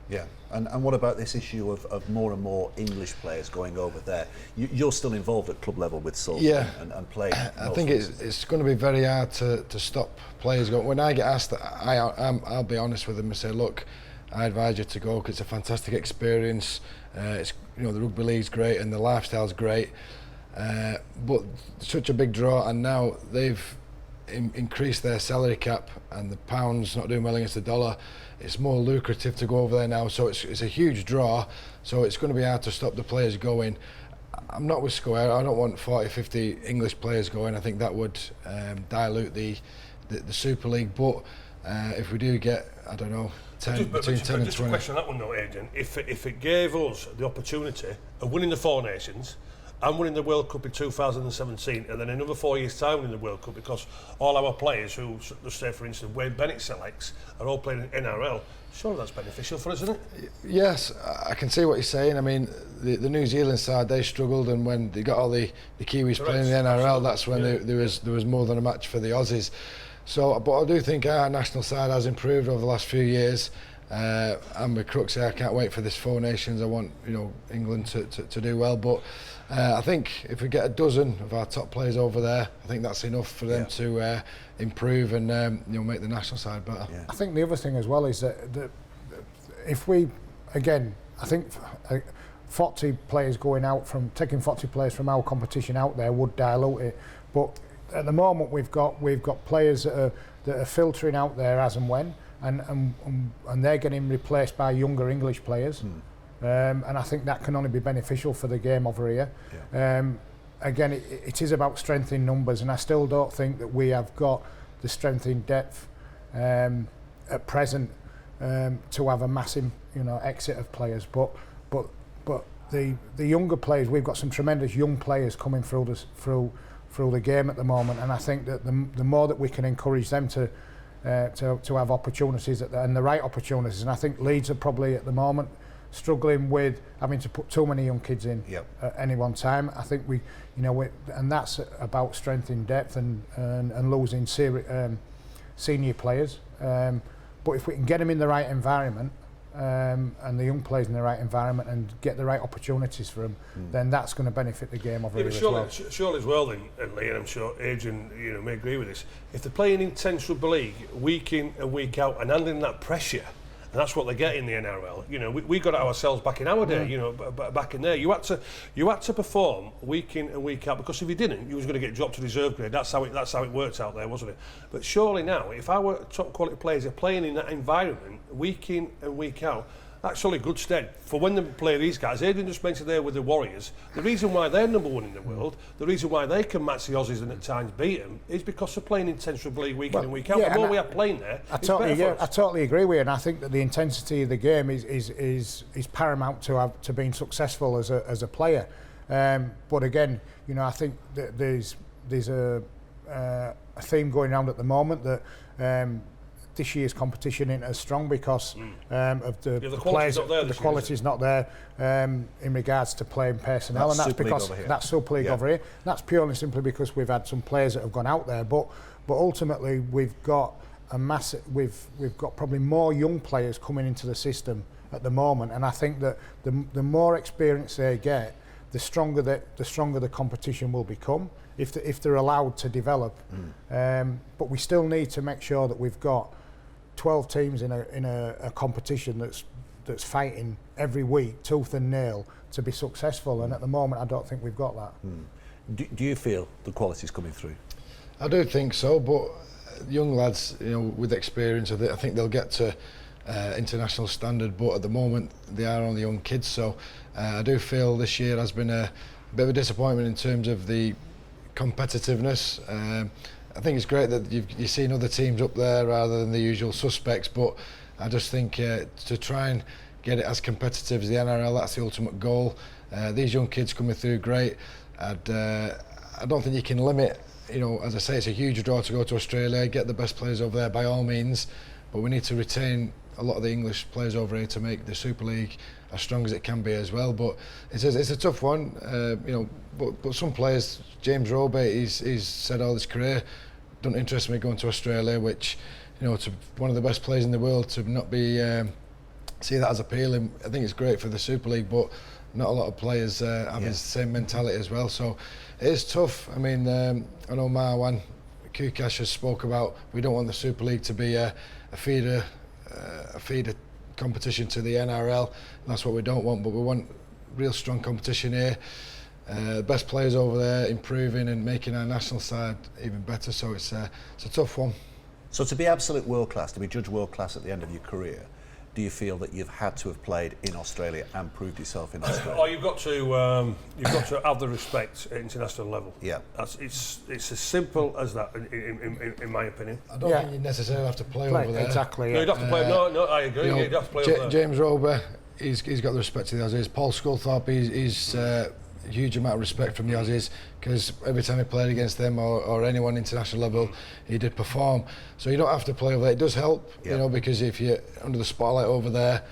Yeah, and what about this issue of more and more English players going over there? You're still involved at club level with Salford, yeah, and playing. I think it's going to be very hard to stop players going. When I get asked, I'll be honest with them and say, look, I advise you to go because it's a fantastic experience. It's, you know, the rugby league's great and the lifestyle's great, but such a big draw, and now they've increased their salary cap and the pound's not doing well against the dollar. It's more lucrative to go over there now, so it's a huge draw, so it's going to be hard to stop the players going. I'm not with Square. I don't want 40-50 English players going. I think that would dilute the Super League, but if we do get, I don't know, between 10 and 20. Just a question on that one though, Adrian. If it gave us the opportunity of winning the Four Nations and winning the World Cup in 2017, and then another 4 years' time winning the World Cup, because all our players who, say for instance, Wayne Bennett selects, are all playing in NRL, surely that's beneficial for us, isn't it? Yes, I can see what you're saying. I mean, the New Zealand side, they struggled, and when they got all the Kiwis playing in the NRL, that's when there was more than a match for the Aussies. So, but I do think our national side has improved over the last few years. I'm with Crooks here. I can't wait for this Four Nations. I want, you know, England to do well, but I think if we get a dozen of our top players over there, I think that's enough for them to improve and you know, make the national side better. Yeah. I think the other thing as well is that if we, again, I think 40 players going out from taking 40 players from our competition out there would dilute it, but at the moment we've got players that are filtering out there as and when, and they're getting replaced by younger English players. And I think that can only be beneficial for the game over here. Yeah. Again, it is about strength in numbers, and I still don't think that we have got the strength in depth at present to have a massive, you know, exit of players. But the younger players, we've got some tremendous young players coming through the game at the moment, and I think that the more that we can encourage them to have opportunities and the right opportunities, and I think Leeds are probably at the moment struggling with having to put too many young kids in at any one time. I think and that's about strength in depth and losing senior players. But if we can get them in the right environment and the young players in the right environment and get the right opportunities for them, then that's going to benefit the game over here as well. Surely as well then, Lee, and I'm sure Adrian, you know, may agree with this, if they're playing intense rugby league week in and week out and handling that pressure, and that's what they get in the NRL. You know, we got it ourselves back in our day. You know, back in there, you had to perform week in and week out, because if you didn't, you was going to get dropped to reserve grade. That's how it worked out there, wasn't it? But surely now, if our top quality players are playing in that environment week in and week out, that's only good stead for when they play these guys. Adrian just mentioned there with the Warriors, the reason why they're number one in the world, the reason why they can match the Aussies and at times beat them, is because they're playing intense rugby league week in and week out. The more we have playing there, I totally agree with you, and I think that the intensity of the game is paramount to being successful as a player. But again, you know, I think that there's a theme going around at the moment that this year's competition isn't as strong because of the players. The quality's not there in regards to playing personnel, and that's because that's Super League over here. That's purely and simply because we've had some players that have gone out there, but ultimately we've got we've got probably more young players coming into the system at the moment, and I think that the more experience they get, the stronger the competition will become if they're allowed to develop. But we still need to make sure that we've got 12 teams in a competition that's fighting every week tooth and nail to be successful, and at the moment I don't think we've got that. Do you feel the quality's coming through? I do think so, but young lads, you know, with experience, I think they'll get to international standard, but at the moment they are only young kids, so I do feel this year has been a bit of a disappointment in terms of the competitiveness. I think it's great that you've seen other teams up there rather than the usual suspects, but I just think to try and get it as competitive as the NRL, that's the ultimate goal. These young kids coming through, great. I don't think you can limit, you know, as I say, it's a huge draw to go to Australia, get the best players over there by all means, but we need to retain a lot of the English players over here to make the Super League as strong as it can be as well. But it's a tough one, you know. But some players, James Roby, he's said all his career, don't interest me going to Australia, which, you know, to one of the best players in the world to not be see that as appealing. I think it's great for the Super League, but not a lot of players have the same mentality as well. So it is tough. I mean, I know Marwan Kukash has spoke about we don't want the Super League to be a feeder competition to the NRL. That's what we don't want, but we want real strong competition here. The best players over there improving and making our national side even better. So it's a tough one. So to be absolute world class, to be judged world class at the end of your career, do you feel that you've had to have played in Australia and proved yourself in Australia? Oh, you've got to have the respect at international level. Yeah, it's as simple as that, in my opinion. I don't think you necessarily have to play over there. Exactly. No, you'd have to play. No, I agree. You'd have to play over there. James Roby, he's got the respect to the Aussies. Paul Sculthorpe, he's a huge amount of respect from the Aussies, because every time he played against them or anyone international level, he did perform. So you don't have to play over there. It does help, you know, because if you're under the spotlight over there,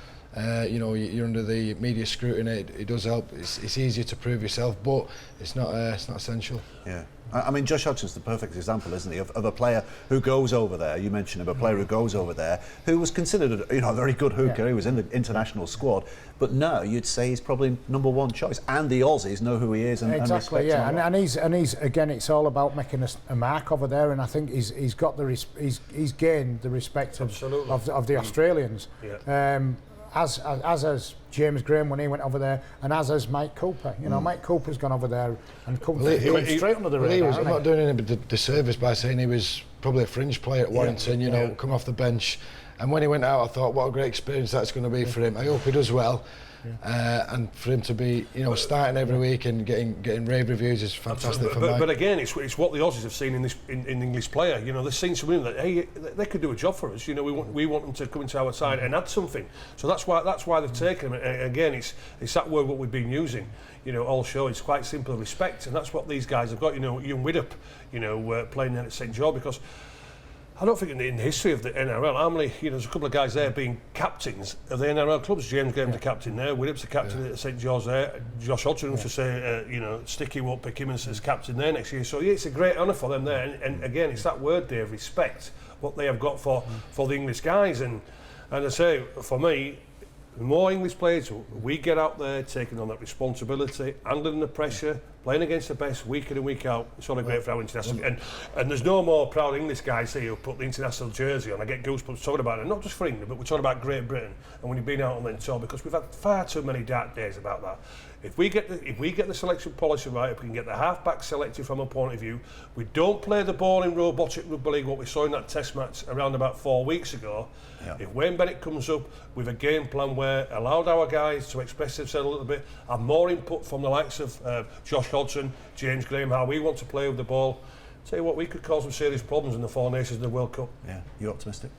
you know, you're under the media scrutiny. It does help. It's easier to prove yourself, but it's not essential. Yeah. I mean, Josh Hodgson's the perfect example, isn't he, of a player who goes over there. You mentioned him, a player who goes over there, who was considered, you know, a very good hooker. Yeah. He was in the international squad, but now you'd say he's probably #1 choice. And the Aussies know who he is and exactly, respect him. And he's again, it's all about making a mark over there, and I think he's got he's gained the respect of the Australians. Yeah. As James Graham when he went over there, and as Mike Cooper. You know, Mike Cooper's gone over there and come straight under the radar. I'm not doing him a disservice by saying he was probably a fringe player at Warrington, you know, come off the bench. And when he went out, I thought, what a great experience that's going to be for him. I hope he does well. And for him to be, you know, starting every week and getting rave reviews is fantastic for Mike. But again, it's what the Aussies have seen in English player. You know, they've seen something that, hey, they could do a job for us. You know, we want them to come into our side and add something. So that's why they've taken him. And again, it's that word what we've been using. You know, all show. It's quite simple, respect, and that's what these guys have got. You know, Ian Widdop, you know, playing there at St George, because I don't think in the history of the NRL, how many, you know, there's a couple of guys there being captains of the NRL clubs. James Graham's the captain there, Widdop's the captain at St George there, Josh Hodgson used to say, you know, Sticky won't pick him as captain there next year. So yeah, it's a great honour for them there. And again, it's that word, Dave, respect, what they have got for the English guys. And I say, for me, the more English players we get out there taking on that responsibility, handling the pressure, playing against the best week in and week out, it's all great for our international. And there's no more proud English guys here who put the international jersey on. I get goosebumps talking about it, not just for England, but we're talking about Great Britain. And when you've been out on the tour, because we've had far too many dark days about that. If we get the selection policy right, if we can get the half-back selected from a point of view, we don't play the ball in robotic rugby league, what we saw in that test match around about 4 weeks ago. Yeah. If Wayne Bennett comes up with a game plan where allowed our guys to express themselves a little bit, have more input from the likes of Josh Hodgson, James Graham, how we want to play with the ball, tell you what, we could cause some serious problems in the Four Nations in the World Cup. Yeah, you optimistic?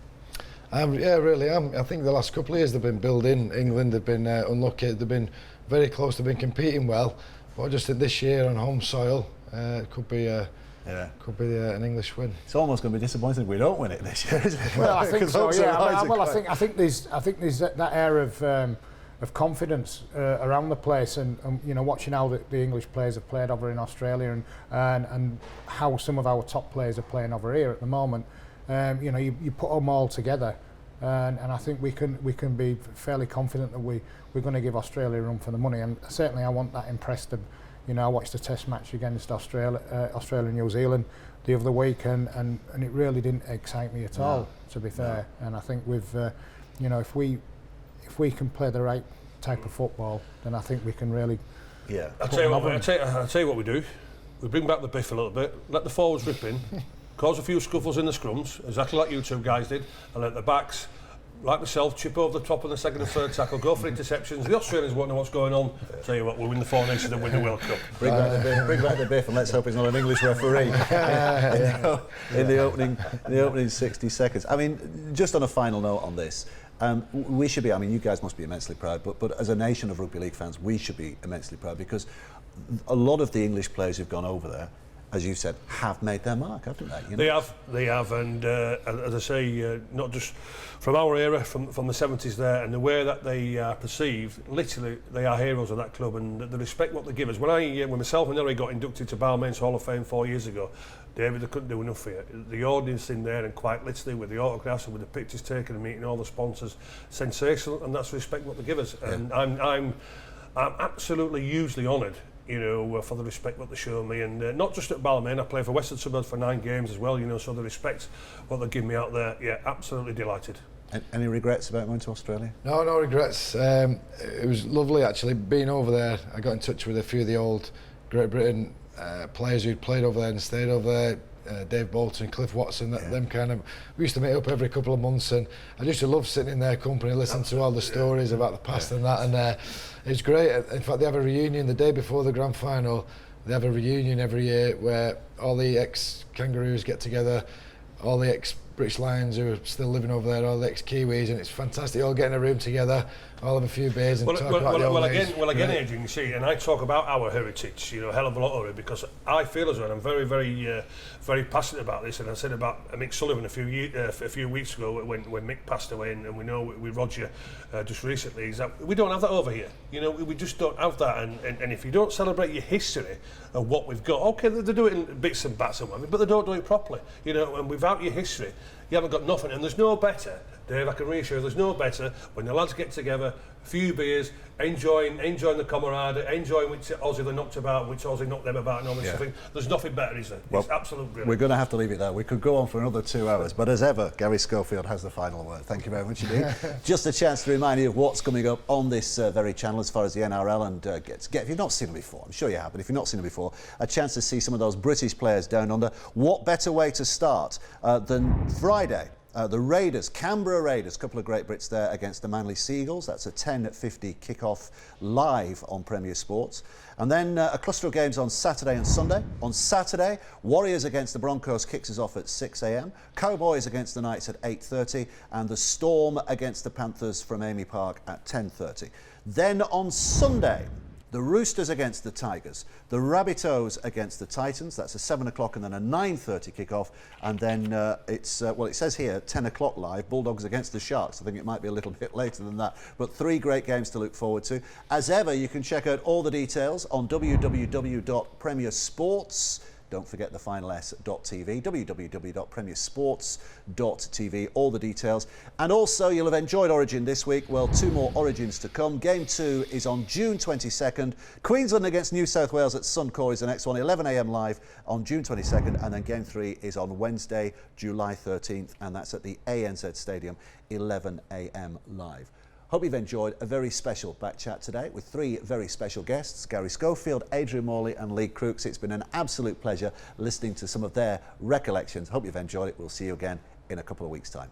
Yeah, really am. I think the last couple of years they've been building. England have been unlucky. They've been very close. They've been competing well. But I just think this year on home soil, it could be an English win. It's almost going to be disappointing if we don't win it this year, isn't it? Well, I think so. Yeah. I think there's that air of confidence around the place, and you know, watching how the English players have played over in Australia and how some of our top players are playing over here at the moment. You know, you put them all together, and I think we can be fairly confident that we're going to give Australia a run for the money. And certainly, I want that impressed them. You know, I watched the Test match against Australia and New Zealand the other week, and it really didn't excite me at all, to be fair. And I think you know, if we can play the right type of football, then I think we can really. Yeah. I'll tell you what we do. We bring back the biff a little bit, let the forwards rip in, cause a few scuffles in the scrums, exactly like you two guys did, and let the backs, like myself, chip over the top of the second and third tackle, go for interceptions. The Australians won't know what's going on. Tell you what, we'll win the Four Nations and win the World Cup. Bring back the biff, and let's hope it's not an English referee in the opening 60 seconds. I mean, just on a final note on this, we should be, I mean, you guys must be immensely proud, but as a nation of rugby league fans, we should be immensely proud, because a lot of the English players who've gone over there as you said, have made their mark, haven't they? You know? They have, and as I say, not just from our era, from the 70s there, and the way that they are perceived, literally, they are heroes of that club, and the respect what they give us. When myself and Harry got inducted to Balmain's Hall of Fame 4 years ago, David, they couldn't do enough for you. The audience in there, and quite literally with the autographs and with the pictures taken and meeting all the sponsors, sensational, and that's respect what they give us. Yeah. And I'm absolutely hugely honoured, you know, for the respect what they show me, and not just at Balmain. I play for Western Suburbs for 9 games as well, you know, so the respect what they give me out there, yeah, absolutely delighted. Any regrets about going to Australia? No regrets. It was lovely actually being over there. I got in touch with a few of the old Great Britain players who'd played over there and stayed over there. Dave Bolton, Cliff Watson, them kind of. We used to meet up every couple of months, and I used to love sitting in their company, listening to all the stories about the past and that. And it's great. In fact, they have a reunion the day before the grand final. They have a reunion every year where all the ex-Kangaroos get together, all the ex-British Lions who are still living over there, all the ex-Kiwis, and it's fantastic. All get in a room together, all have a few beers and talk about the old days. Well, again, Adrian, you see, and I talk about our heritage, you know, a hell of a lot of it, because I feel as though, and I'm very, very, very passionate about this. And I said about Mick Sullivan a few weeks ago when Mick passed away, and we know with Roger just recently, is that we don't have that over here. You know, we just don't have that. And if you don't celebrate your history of what we've got, okay, they do it in bits and bats and whatever, but they don't do it properly. You know, and without your history, you haven't got nothing. And there's no better, Dave, I can reassure you, there's no better when the lads get together, a few beers, enjoying the camaraderie, enjoying which Aussie they knocked about, which Aussie knocked them about, and all this stuff. There's nothing better, is there? Well, it's absolutely brilliant. We're going to have to leave it there. We could go on for another 2 hours, but as ever, Garry Schofield has the final word. Thank you very much indeed. Just a chance to remind you of what's coming up on this very channel as far as the NRL, and if you've not seen them before, I'm sure you have, but if you've not seen them before, a chance to see some of those British players down under. What better way to start than Friday? The Raiders, Canberra Raiders, a couple of great Brits there against the Manly Seagulls. That's a 10:50 kick-off live on Premier Sports. And then a cluster of games on Saturday and Sunday. On Saturday, Warriors against the Broncos kicks us off at 6 a.m. Cowboys against the Knights at 8:30. And the Storm against the Panthers from Amy Park at 10:30. Then on Sunday, the Roosters against the Tigers, the Rabbitohs against the Titans. That's a 7 o'clock and then a 9:30 kick-off. And then it says here 10 o'clock live, Bulldogs against the Sharks. I think it might be a little bit later than that. But 3 great games to look forward to. As ever, you can check out all the details on www.premiersports. Don't forget the final S.tv, www.premiersports.tv, all the details. And also, you'll have enjoyed Origin this week. Well, 2 more Origins to come. Game 2 is on June 22nd. Queensland against New South Wales at Suncorp is the next one, 11 a.m. live on June 22nd. And then Game 3 is on Wednesday, July 13th, and that's at the ANZ Stadium, 11 a.m. live. Hope you've enjoyed a very special back chat today with 3 very special guests, Garry Schofield, Adrian Morley and Lee Crooks. It's been an absolute pleasure listening to some of their recollections. Hope you've enjoyed it. We'll see you again in a couple of weeks' time.